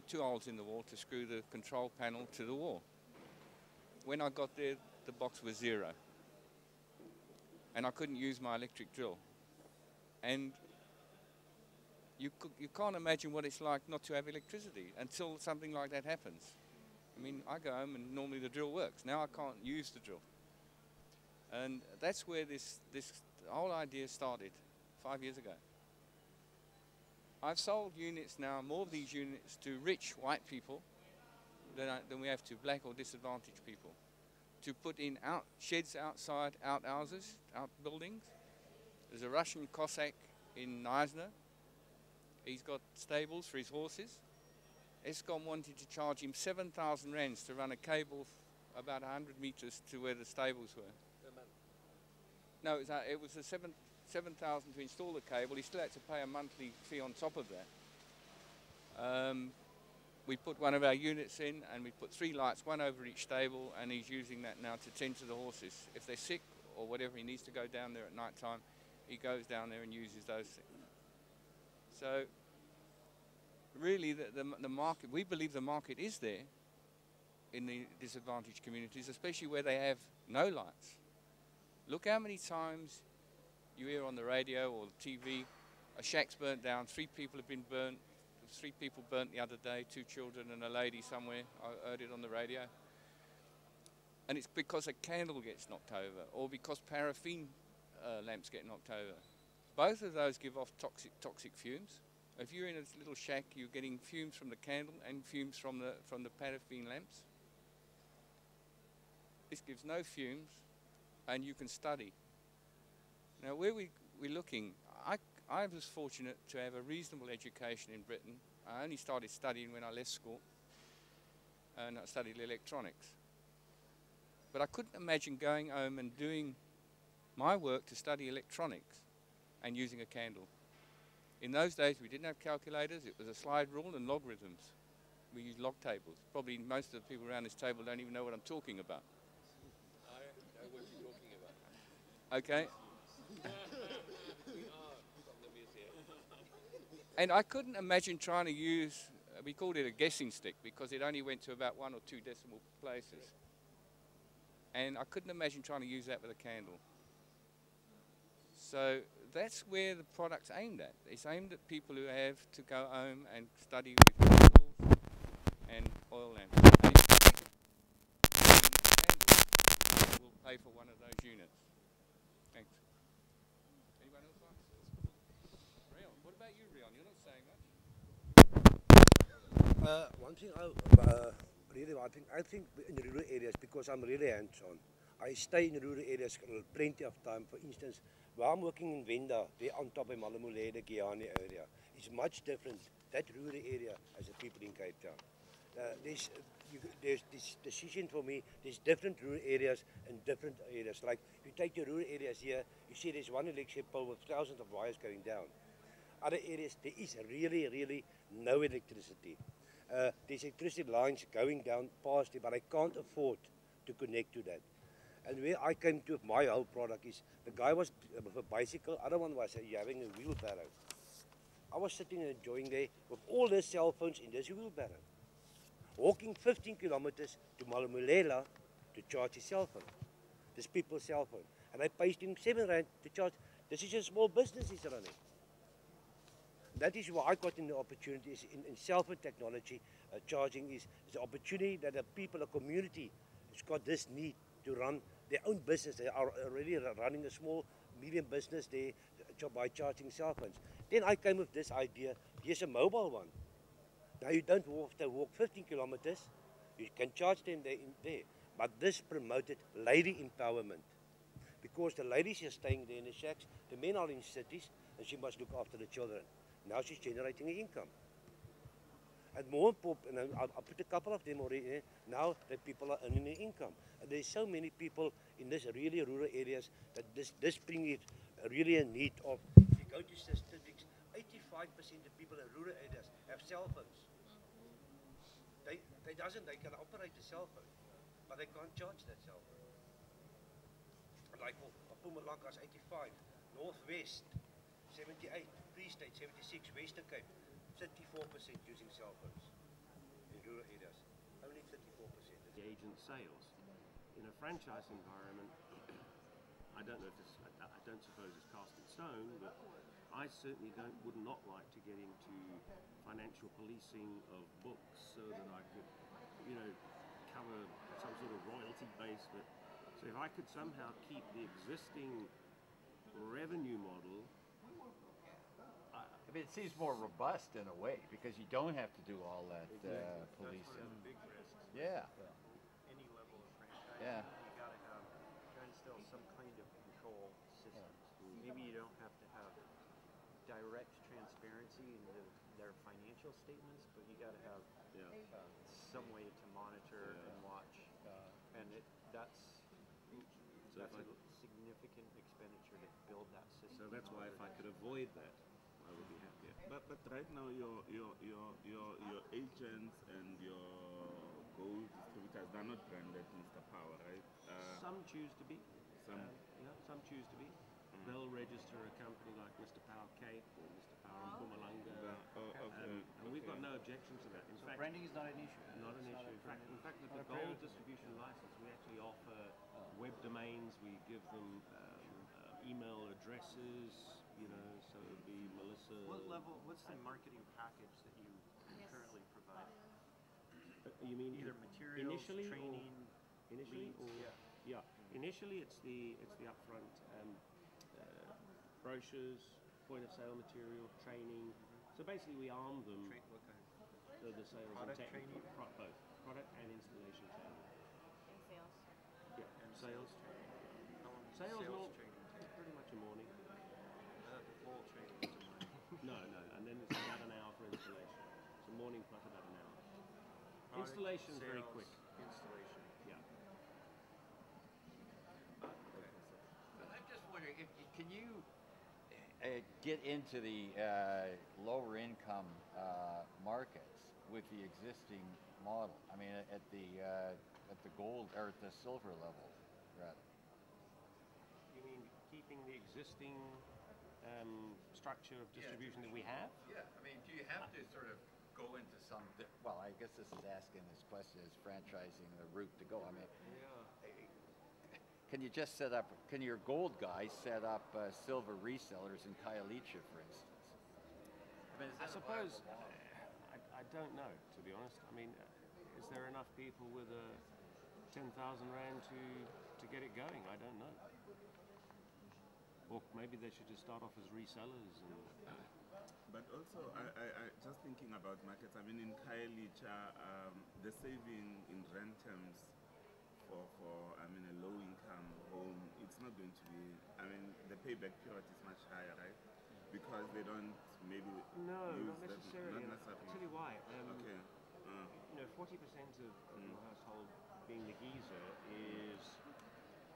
T: 2 holes in the wall to screw the control panel to the wall. When I got there, the box was 0. And I couldn't use my electric drill. And you can't imagine what it's like not to have electricity until something like that happens. I mean, I go home and normally the drill works. Now I can't use the drill. And that's where this whole idea started 5 years ago. I've sold units now, more of these units, to rich white people than we have to black or disadvantaged people. To put in sheds outside outhouses, outbuildings. There's a Russian Cossack in Neisner. He's got stables for his horses. Eskom wanted to charge him 7,000 rands to run a cable about 100 meters to where the stables were. No, it was a 7,000 to install the cable. He still had to pay a monthly fee on top of that. We put one of our units in and we put 3 lights, 1 over each stable, and he's using that now to tend to the horses. If they're sick or whatever, he needs to go down there at night time, he goes down there and uses those things. So really the market, we believe the market is there in the disadvantaged communities, especially where they have no lights. Look how many times you hear on the radio or the TV, a shack's burnt down, 3 people have been burnt. 3 people burnt the other day, 2 children and a lady somewhere. I heard it on the radio. And it's because a candle gets knocked over or because paraffin lamps get knocked over. Both of those give off toxic fumes. If you're in a little shack, you're getting fumes from the candle and fumes from the paraffin lamps. This gives no fumes, and you can study. Now, where we're looking, I was fortunate to have a reasonable education in Britain. I only started studying when I left school, and I studied electronics. But I couldn't imagine going home and doing my work to study electronics and using a candle. In those days, we didn't have calculators. It was a slide rule and logarithms. We used log tables. Probably most of the people around this table don't even know what I'm talking about.
O: I know what you're talking about.
T: Okay. And I couldn't imagine trying to use, we called it a guessing stick because it only went to about 1 or 2 decimal places. And I couldn't imagine trying to use that with a candle. So that's where the product's aimed at. It's aimed at people who have to go home and study with candles and oil lamps. And if we'll pay for one of those units. Thanks. Anyone else like this? Rion, what about you, Rion? You're not saying much.
U: One thing I think in rural areas, because I'm really hands-on, I stay in rural areas plenty of time. For instance, where I'm working in Venda, they're on top of Malamulele, Giyani area. It's much different, that rural area, as the people in Cape Town. There's this decision for me, there's different rural areas and different areas. Like, you take your rural areas here, you see there's one electric pole with thousands of wires going down. Other areas, there is really no electricity. There's electricity lines going down past it, but I can't afford to connect to that. And where I came to with my whole product is, the guy was with a bicycle, other one was having a wheelbarrow. I was sitting and enjoying there with all their cell phones in this wheelbarrow. Walking 15 kilometers to Malamulela to charge his cell phone. This people's cell phone. And I paid him 7 rand to charge. This is a small business he's running. That is why I got in the opportunities in cell phone technology. Charging is the opportunity that the people, a community, has got this need to run their own business. They are already running a small, medium business there by charging cell phones. Then I came with this idea, here's a mobile one. Now you don't have to walk 15 kilometers, you can charge them there. But this promoted lady empowerment. Because the ladies are staying there in the shacks, the men are in cities, and she must look after the children. Now she's generating an income. And more important, and I put a couple of them already there, now that people are earning their income. And there's so many people in this really rural areas that this bring it really a need of, if you go to statistics, 85% of people in rural areas have cell phones. They can operate a cell phone, but they can't charge that cell phone. Like for Mpumalanga is 85, Northwest 78, Free State 76, Western Cape 34% using cell phones in rural areas. Only 34%.
B: The agent sales. In a franchise environment, I don't know if this, I don't suppose it's cast in stone, but I certainly would not like to get into financial policing of books so that I could, cover some sort of royalty base. But so if I could somehow keep the existing revenue model.
V: I mean, it seems more robust in a way because you don't have to do all that policing.
B: Big risks.
V: Yeah.
B: Any level of franchise.
V: Yeah.
B: You got to have try and instill some kind of control systems. Maybe you don't have to have direct transparency into their financial statements, but you got to have some way to monitor and watch, and that's a significant expenditure to build that system.
M: So that's why if I could avoid that, I would be happier.
W: But right now your agents and your gold distributors, they're not branded Mr. Power, right?
B: Some choose to be.
W: Some
B: some choose to be. They'll register a company like Mr. Power Cape or Mr. Power Mpumalanga. And we've got no objection to that. In fact,
V: branding is not an issue.
B: Not an issue. In fact, with the gold distribution license, we actually offer web domains. We give them email addresses. So it would be Melissa.
X: What's the marketing package that you currently provide?
B: You mean
X: either materials,
B: initially
X: training,
B: initially,
X: leads?
B: Yeah. Initially, it's the upfront brochures, point of sale material, training. So basically, we arm them.
X: What kind?
B: The sales
X: Product
B: and
X: training?
B: Both product and installation training.
Y: And sales.
B: Yeah,
X: And
B: sales.
X: How long does
B: Sales
X: sales training take?
B: Pretty much a morning.
X: The full training is a morning.
B: No, and then it's about an hour for installation. So morning plus about an hour.
X: Product,
B: Installation very
X: sales,
B: quick.
X: Installation.
B: Yeah.
V: I'm just wondering, can you get into the lower income markets with the existing model? I mean, at the gold or at the silver level, rather.
B: You mean keeping the existing structure of distribution that we have?
V: Yeah, I mean, do you have to sort of go into some, well, I guess this is asking this question, is franchising the route to go? I mean, can you just can your gold guys set up silver resellers in Khayelitsha, for instance?
B: I suppose, I don't know, to be honest. I mean, is there enough people with a 10,000 Rand to get it going? I don't know. Or maybe they should just start off as resellers.
W: But also, I just thinking about markets. I mean, in Khayelitsha, the saving in rent terms for a low-income home, it's not going to be. I mean, the payback period is much higher, right? Because they don't maybe.
B: No,
W: use
B: not necessarily.
W: Not necessarily.
B: I'll tell you why.
W: Okay.
B: 40% of your household being the geezer is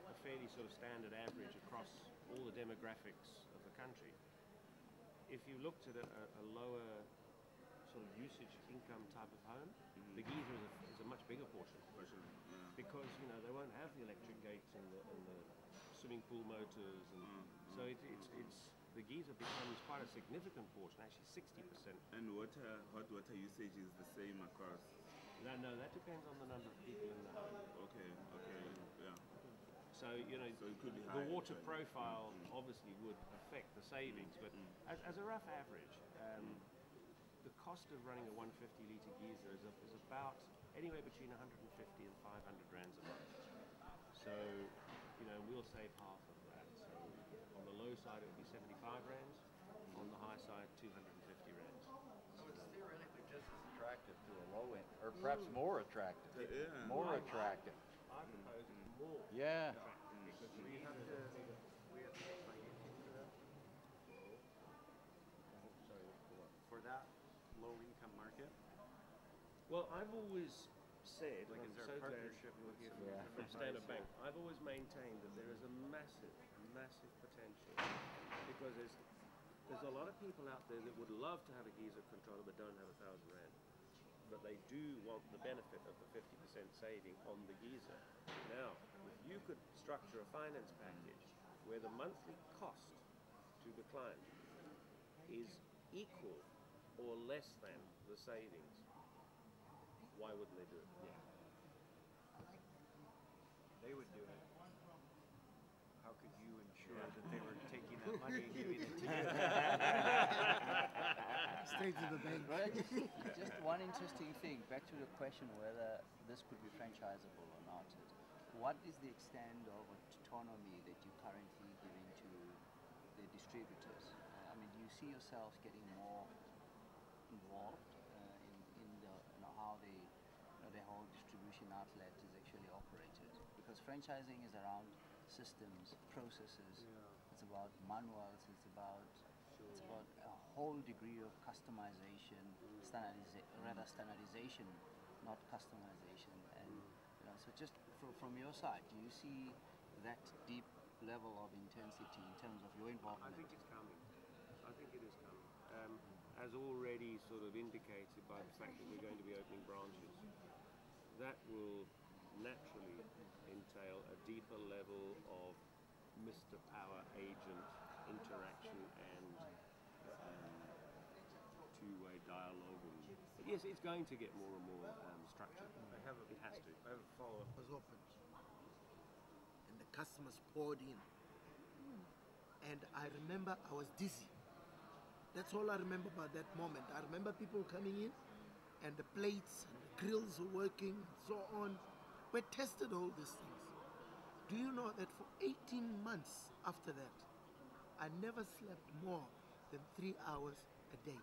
B: a fairly sort of standard average across all the demographics of the country. If you looked at a lower sort of usage income type of home, the geezer is a much bigger portion. Because they won't have the electric gates and the swimming pool motors, and so it's the geezer becomes quite a significant portion, actually 60%.
W: And hot water usage is the same across.
B: No, that depends on the number of people in the home.
W: Okay, yeah.
B: So
W: so it could be
B: the water profile obviously would affect the savings, but as a rough average, the cost of running a 150 litre geyser is about anywhere between 150 and 500 rands a month. So we'll save half of that. So on the low side it would be 75 rands, on the high side 250 rands.
V: So it's theoretically just as attractive to a low end, or perhaps more attractive.
W: Yeah.
V: More attractive.
B: I propose more.
V: Yeah.
B: Because we have to pay financially for that.
X: For that low income market,
B: Well, I've always said,
X: Like,
B: and
X: is
B: I'm
X: there a
B: so glad
X: partnership
B: you're
X: with
B: here
X: Yeah.
B: from Standard Bank, I've always maintained that there is a massive, massive potential because there's a lot of people out there that would love to have a geyser controller but don't have R1,000. But they do want the benefit of the 50% saving on the geyser. Now, if you could structure a finance package where the monthly cost to the client is equal or less than the savings, why wouldn't they do it?
X: Yeah. They would do it. How could you ensure that they were taking that money and giving it to you?
A: Straight to the bank.
E: Right, just one interesting thing, back to the question whether this could be franchisable or not. What is the extent of autonomy that you're currently giving to the distributors? I mean, do you see yourselves getting more involved in how the whole distribution outlet is actually operated? Because franchising is around systems, processes. It's about manuals. It's about a whole degree of customization, standardization, not customization. And so just from your side, do you see that deep level of intensity in terms of your involvement?
B: I think it's coming. I think it is coming. As already sort of indicated by the fact that we're going to be opening branches, that will naturally entail a deeper level of Mr. Power agent interaction and two-way dialogue. But yes, it's going to get more and more structured. It has to. I have a follow-up.
A: Was opened, and the customers poured in, and I remember I was dizzy. That's all I remember about that moment. I remember people coming in, and the plates and the grills were working, and so on. We tested all these things. Do you know that for 18 months after that, I never slept more than 3 hours a day?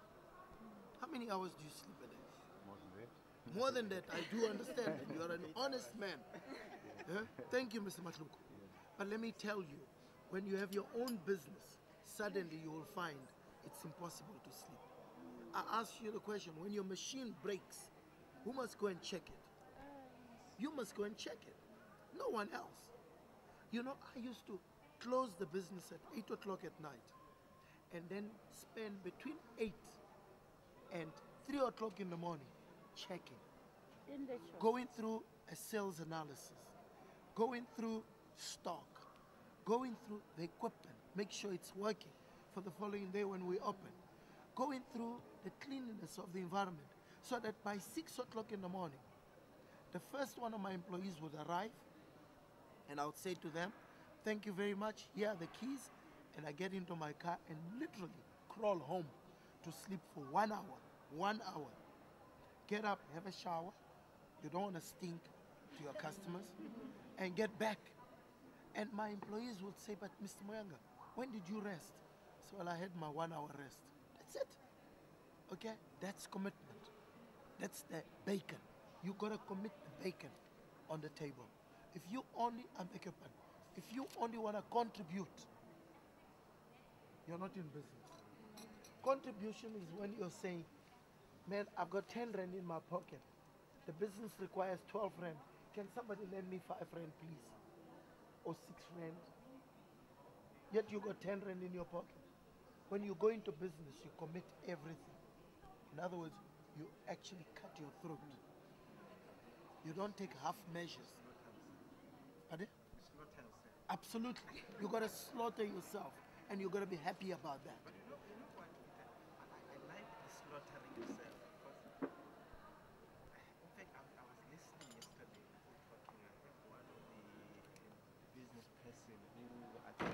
A: How many hours do you sleep a day?
X: More than that.
A: More than that, I do understand. You are an honest man. Huh? Thank you, Mr. Matluku. But let me tell you, when you have your own business, suddenly you will find it's impossible to sleep. I ask you the question, when your machine breaks, who must go and check it? You must go and check it. No one else. You know, I used to close the business at 8 o'clock at night and then spend between 8 and 3 o'clock in the morning checking, going through a sales analysis, going through stock, going through the equipment, make sure it's working for the following day when we open, going through the cleanliness of the environment so that by 6 o'clock in the morning, the first one of my employees would arrive and I would say to them, thank you very much, here are the keys, and I get into my car and literally crawl home to sleep for 1 hour. 1 hour. Get up, have a shower. You don't want to stink to your customers. And get back. And my employees would say, but Mr. Moyanga, when did you rest? So, well, I had my 1 hour rest. That's it. Okay? That's commitment. That's the bacon. You got to commit the bacon on the table. If you only, if you only want to contribute, you're not in business. Contribution is when you're saying, man, I've got 10 rand in my pocket. The business requires 12 rand. Can somebody lend me 5 rand, please? Or 6 rand? Yet you got 10 rand in your pocket. When you go into business, you commit everything. In other words, you actually cut your throat. You don't take half measures. Pardon? Absolutely. You got to slaughter yourself, and you got to be happy about that.
F: I like the slaughtering yourself because, in fact, I was listening yesterday. Talking, I think one of the business person who I think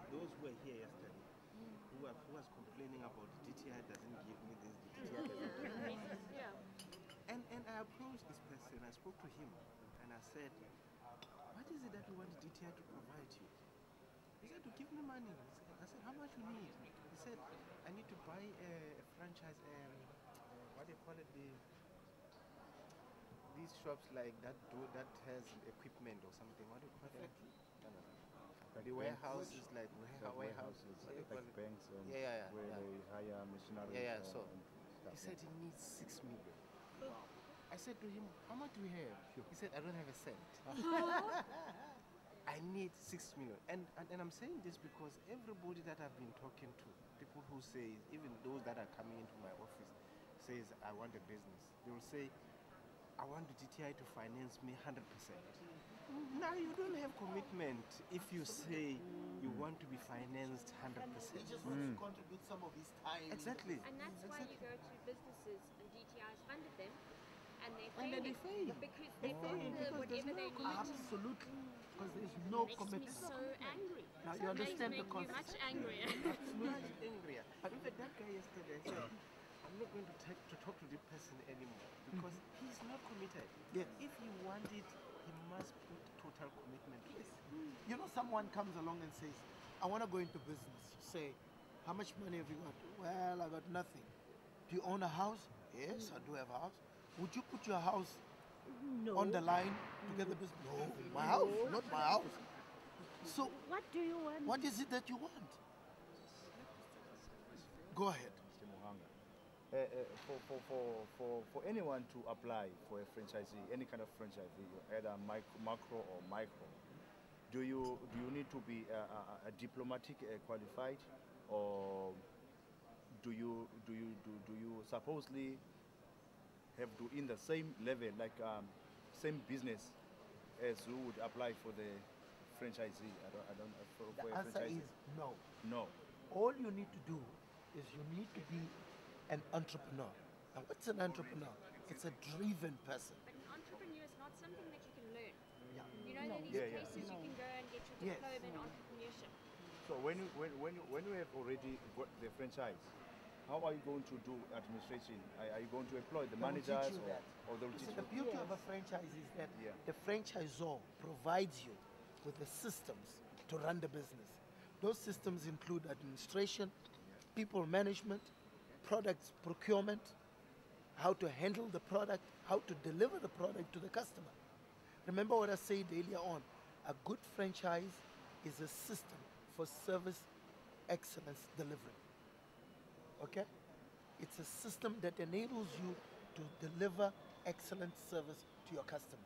F: those who were here yesterday, who was complaining about the DTI doesn't give me this, the DTI doesn't give me this. And I approached this person. I spoke to him, and I said, what is it that you want the DTI to provide you? He said, to give me money. I said, how much you need? He said, I need to buy a franchise, what do you call it, these shops like that has equipment or something. What do you call it?
X: Like
F: the warehouses, like warehouses.
X: Like banks and where they hire machinery.
F: So he said he needs 6 million. I said to him, how much do we have? He said, I don't have a cent. I need 6 million. And I'm saying this because everybody that I've been talking to, people who say, even those that are coming into my office, says, I want a business. They will say, I want the DTI to finance me 100%. Now you don't have commitment if you say you want to be financed 100%.
A: He just wants to contribute some of his time.
F: Exactly.
C: And that's why you go to businesses and DTI's funded them and they're
A: And then they
C: failing.
A: fail.
C: Because they fund whatever they need.
A: Absolutely. Because there's no commitment.
C: Makes me so angry.
A: Now you understand the
C: Makes me
A: concept.
C: much angrier.
F: Much angrier. In fact, that guy yesterday said, I'm not going to talk to this person anymore because he's not committed.
A: Yes.
F: If he wants it, he must put total commitment to it.
A: You know, someone comes along and says, I want to go into business. You say, how much money have you got? Well, I got nothing. Do you own a house? Yes, I do have a house. Would you put your house on the line to get the business? No, my house, not my house. So,
C: what do you want?
A: What is it that you want? Go ahead.
D: Mr. Muhanga. For anyone to apply for a franchisee, any kind of franchisee, either macro or micro, do you need to be a diplomatic qualified, or do you supposedly have to in the same level, like same business as who would apply for the franchisee?
A: The answer is no.
D: No.
A: All you need to do is you need to be an entrepreneur. Now, what's an entrepreneur? It's a driven person.
C: But an entrepreneur is not something that you can learn.
A: Yeah.
C: You know, there are these places you can go and get your diploma in entrepreneurship.
D: So when you have already got the franchise, how are you going to do administration? Are you going to employ the managers or they will teach you?
A: The beauty of a franchise is that the franchisor provides you with the systems to run the business. Those systems include administration, people management, products procurement, how to handle the product, how to deliver the product to the customer. Remember what I said earlier on, a good franchise is a system for service excellence delivery. Okay? It's a system that enables you to deliver excellent service to your customer.